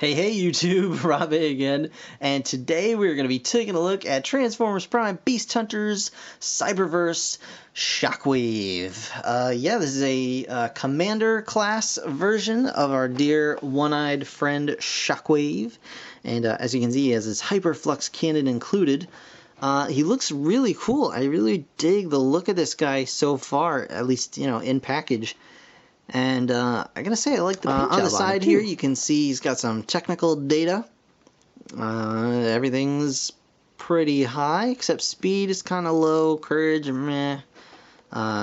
Hey YouTube, Rob again, and today we're going to be taking a look at Transformers Prime Beast Hunters Cyberverse Shockwave. Yeah, this is a Commander class version of our dear one-eyed friend Shockwave, and as you can see he has his Hyperflux cannon included. He looks really cool. I really dig the look of this guy so far, at least, you know, in package. And I gotta say, I like the paint job on the side here. You can see he's got some technical data. Everything's pretty high, except speed is kind of low. Courage, meh.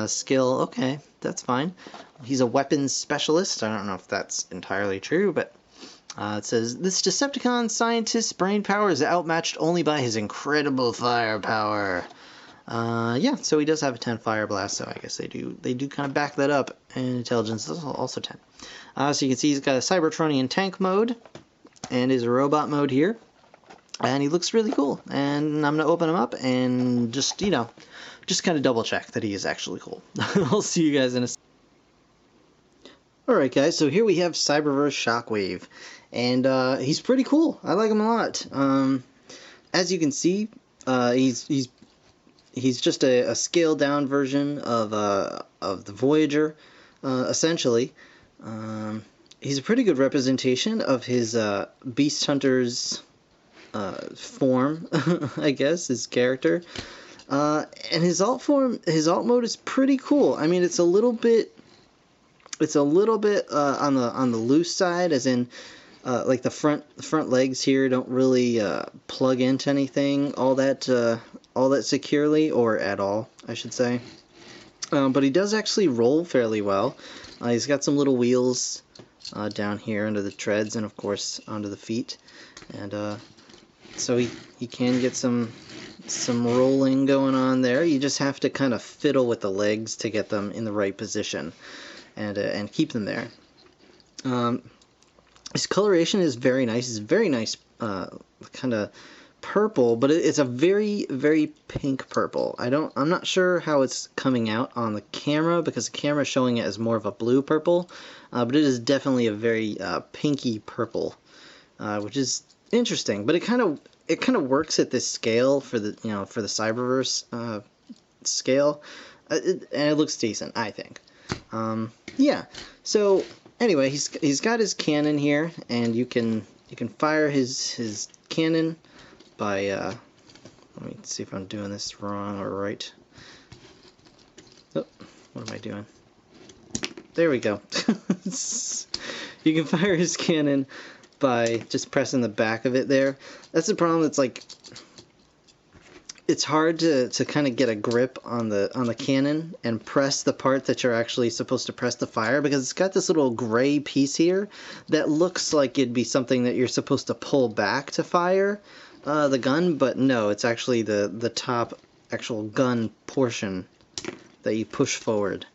Skill, okay, that's fine. He's a weapons specialist. I don't know if that's entirely true, but it says, this Decepticon scientist's brain power is outmatched only by his incredible firepower. Yeah, so he does have a 10 fire blast, so I guess they do kind of back that up, and intelligence is also 10. So you can see he's got a Cybertronian tank mode, and his robot mode here, and he looks really cool, and I'm going to open him up and just, you know, just kind of double check that he is actually cool. I'll see you guys in a second. Alright guys, so here we have Cyberverse Shockwave, and he's pretty cool. I like him a lot. As you can see, he's just a scaled down version of the Voyager, essentially. He's a pretty good representation of his Beast Hunter's form, I guess, his character. And his alt mode is pretty cool. I mean, it's a little bit on the loose side, as in like the front legs here don't really plug into anything all that securely, or at all, I should say. But he does actually roll fairly well. He's got some little wheels down here under the treads, and of course onto the feet, and so he can get some rolling going on there. You just have to kind of fiddle with the legs to get them in the right position, and keep them there. His coloration is very nice. It's very nice, kind of purple, but it's a very, very pink purple. I'm not sure how it's coming out on the camera, because the camera is showing it as more of a blue purple, but it is definitely a very pinky purple, which is interesting. But it kind of works at this scale for the Cyberverse scale, and it looks decent, I think. Yeah. So anyway, he's got his cannon here, and you can fire his cannon by, let me see if I'm doing this wrong or right. Oh, what am I doing? There we go. You can fire his cannon by just pressing the back of it there. That's the problem. It's like, it's hard to kind of get a grip on the cannon and press the part that you're actually supposed to press to fire, because it's got this little gray piece here that looks like it'd be something that you're supposed to pull back to fire the gun, but no, it's actually the top actual gun portion that you push forward,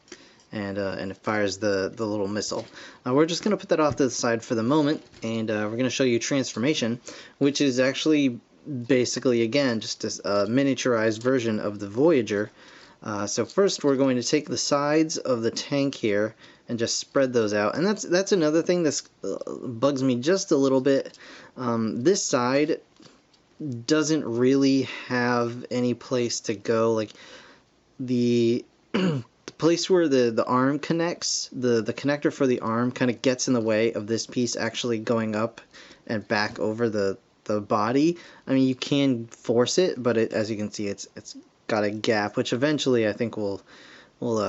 and it fires the little missile. We're just going to put that off to the side for the moment, and we're going to show you transformation, which is actually basically, again, just a miniaturized version of the Voyager. So first we're going to take the sides of the tank here and just spread those out, and that's another thing that bugs me just a little bit. This side doesn't really have any place to go. Like the place where the arm connects, the connector for the arm kind of gets in the way of this piece actually going up and back over the body. I mean, you can force it, but as you can see, it's got a gap, which eventually I think will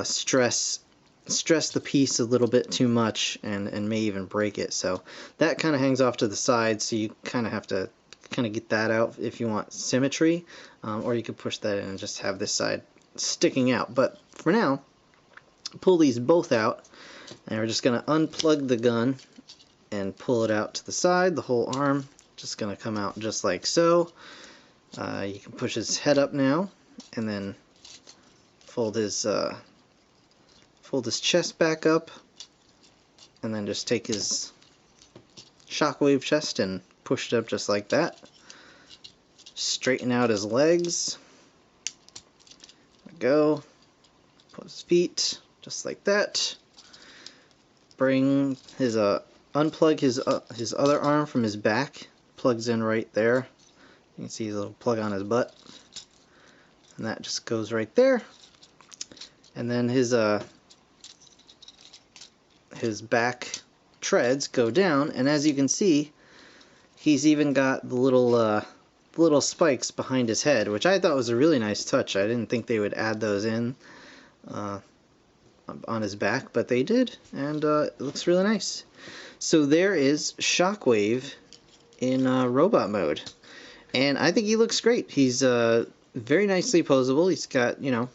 stress the piece a little bit too much, and may even break it. So that kind of hangs off to the side, so you kind of have to kind of get that out if you want symmetry, or you could push that in and just have this side sticking out. But for now, pull these both out, and we're just going to unplug the gun and pull it out to the side. The whole arm just going to come out just like so. You can push his head up now, and then fold his chest back up, and then just take his Shockwave chest and push it up just like that. Straighten out his legs. There we go. Put his feet just like that. Bring his unplug his other arm from his back. Plugs in right there. You can see his little plug on his butt, and that just goes right there. And then his back treads go down, and as you can see, he's even got the little spikes behind his head, which I thought was a really nice touch. I didn't think they would add those in on his back, but they did, and it looks really nice. So there is Shockwave in robot mode, and I think he looks great. He's very nicely posable. He's got, you know,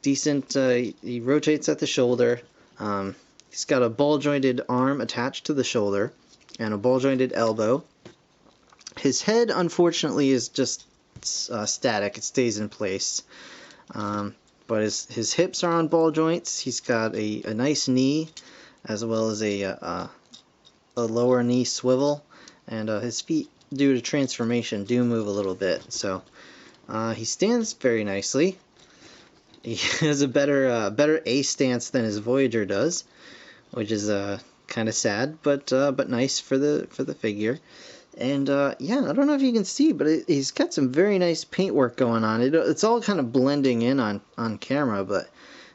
decent, he rotates at the shoulder. He's got a ball-jointed arm attached to the shoulder and a ball-jointed elbow. His head, unfortunately, is just static. It stays in place. But his hips are on ball joints. He's got a nice knee, as well as a lower knee swivel. And his feet, due to transformation, do move a little bit. So he stands very nicely. He has a better A stance than his Voyager does, which is kind of sad, but nice for the figure. And yeah, I don't know if you can see, but he's got some very nice paintwork going on. It's all kind of blending in on camera, but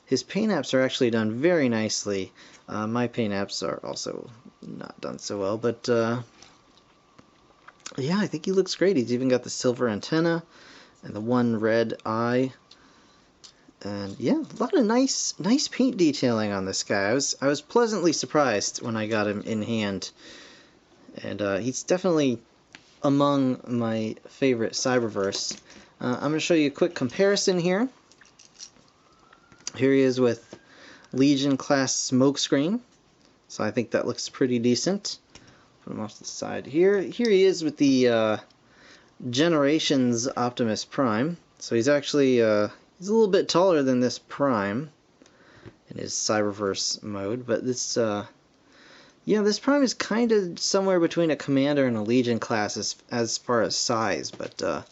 his paint apps are actually done very nicely. My paint apps are also not done so well, but yeah, I think he looks great. He's even got the silver antenna and the one red eye. And yeah, a lot of nice paint detailing on this guy. I was pleasantly surprised when I got him in hand. And he's definitely among my favorite Cyberverse. I'm going to show you a quick comparison here. Here he is with Legion class smokescreen. So I think that looks pretty decent. Put him off to the side here. Here he is with the Generations Optimus Prime. So he's actually he's a little bit taller than this Prime in his Cyberverse mode, but this yeah, this Prime is kind of somewhere between a Commander and a Legion class as far as size, but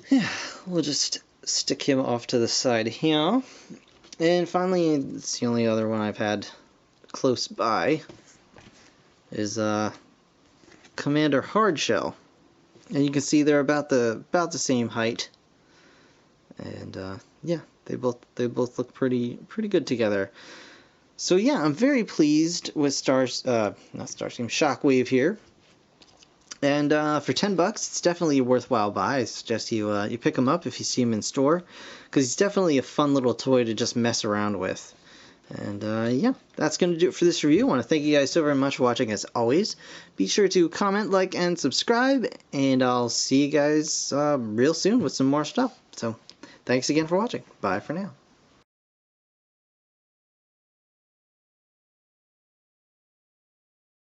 yeah, we'll just stick him off to the side here. And finally, it's the only other one I've had close by, is Commander Hardshell. And you can see they're about the same height. And yeah, they both look pretty good together. So yeah, I'm very pleased with Shockwave here. And for $10, it's definitely a worthwhile buy. I suggest you pick him up if you see him in store, because he's definitely a fun little toy to just mess around with. And yeah, that's going to do it for this review. I want to thank you guys so very much for watching as always. Be sure to comment, like, and subscribe, and I'll see you guys real soon with some more stuff. So thanks again for watching. Bye for now.